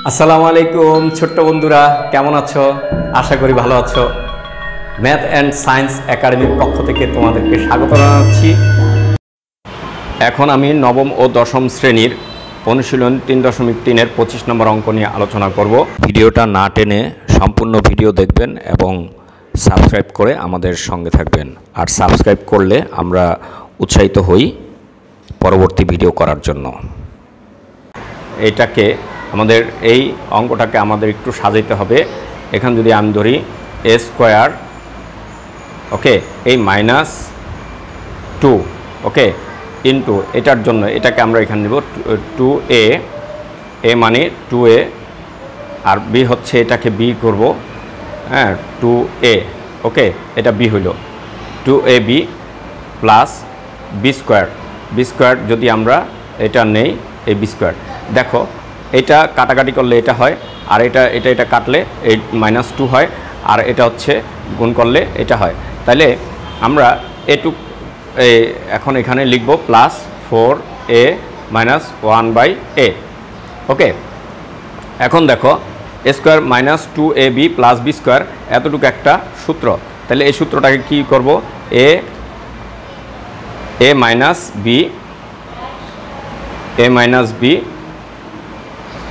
আসসালামু আলাইকুম ছোট্ট বন্ধুরা, কেমন আছো? আশা করি ভালো আছো। ম্যাথ অ্যান্ড সায়েন্স একাডেমির পক্ষ থেকে তোমাদেরকে স্বাগত জানাচ্ছি। এখন আমি নবম ও দশম শ্রেণীর অনুশীলন ৩.৩-এর ২৫ নম্বর অঙ্ক নিয়ে আলোচনা করব। ভিডিওটা না টেনে সম্পূর্ণ ভিডিও দেখবেন এবং সাবস্ক্রাইব করে আমাদের সঙ্গে থাকবেন। আর সাবস্ক্রাইব করলে আমরা উৎসাহিত হই পরবর্তী ভিডিও করার জন্য। আমাদের এই অঙ্কটাকে আমাদের একটু সাজাইতে হবে। এখানে যদি আমি ধরি a স্কোয়ার, ওকে, এই -2, ওকে, ইন্টু এটার জন্য এটাকে আমরা এখানে নেব 2a, a মানে 2a, আর b হচ্ছে এটাকে b করব, হ্যাঁ, 2a, ওকে, এটা b হইল 2ab প্লাস b স্কোয়ার যদি আমরা এটা নেই, এই b স্কোয়ার, দেখো এটা কাটাকাটি করলে এটা হয়, আর এটা কাটলে এই -2 হয়, আর এটা হচ্ছে গুণ করলে এটা হয়। তাহলে আমরা এখন এখানে লিখব প্লাস 4a - 1/a, ওকে। এখন দেখো a square -2ab plus b square, এতটুকু একটা সূত্র। তাহলে এই সূত্রটাকে কি করব, a - b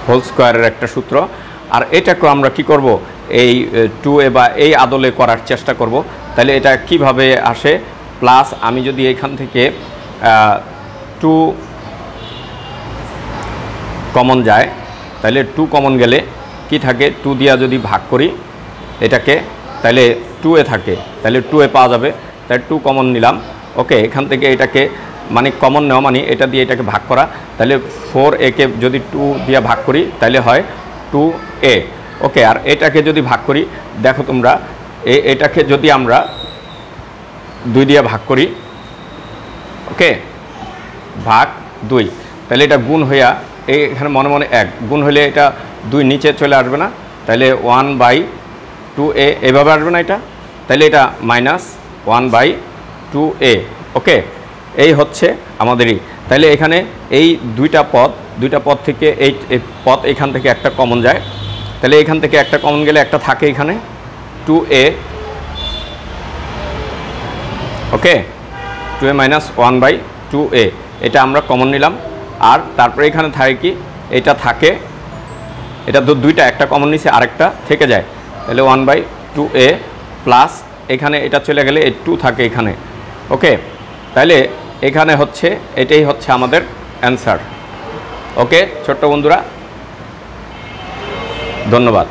হোল স্কোয়ারের একটা সূত্র। আর এটাকে আমরা কি করব, এই 2a বা এই আদলে করার চেষ্টা করব। তাহলে এটা কিভাবে আসে, প্লাস আমি যদি এখান থেকে 2 কমন যায়, তাহলে 2 কমন গেলে কি থাকে, 2 দিয়া যদি ভাগ করি এটাকে, তাহলে 2a থাকে, তাহলে 2a পাওয়া যাবে। তাই 2 কমন নিলাম, ওকে। এখান থেকে এটাকে মানে কমন নেওয়া মানে এটা দিয়ে এটাকে ভাগ করা, তাহলে 4a কে যদি 2 দিয়ে ভাগ করি তাহলে হয় 2a, ওকে। আর এটাকে যদি ভাগ করি, দেখো তোমরা এটাকে যদি আমরা 2 দিয়ে ভাগ করি, ওকে, ভাগ 2, তাহলে এটা গুণ হইয়া এখানে মনে মনে 1 গুণ হলে এটা 2 নিচে চলে আসবে না, তাহলে 1/2a এভাবে আসবে না এটা, তাহলে এটা -1/2a, ওকে। এই হচ্ছে আমাদেরই। তাহলে এখানে এই দুইটা পদ থেকে এই পদ এখান থেকে একটা কমন যায়, তাহলে এখান থেকে একটা কমন গেলে একটা থাকে এখানে 2a, ওকে, 2a - 1/2a, এটা আমরা কমন নিলাম। আর তারপরে এখানে থাকে কি, এটা থাকে, এটা দুইটা, একটা কমন নিছে আরেকটা থেকে যায়, তাহলে 1/2a প্লাস এখানে এটা চলে গেলে এই 2 থাকে এখানে, ওকে। তাহলে এখানে হচ্ছে এটাই হচ্ছে আমাদের অ্যান্সার, ওকে ছোট্ট বন্ধুরা, ধন্যবাদ।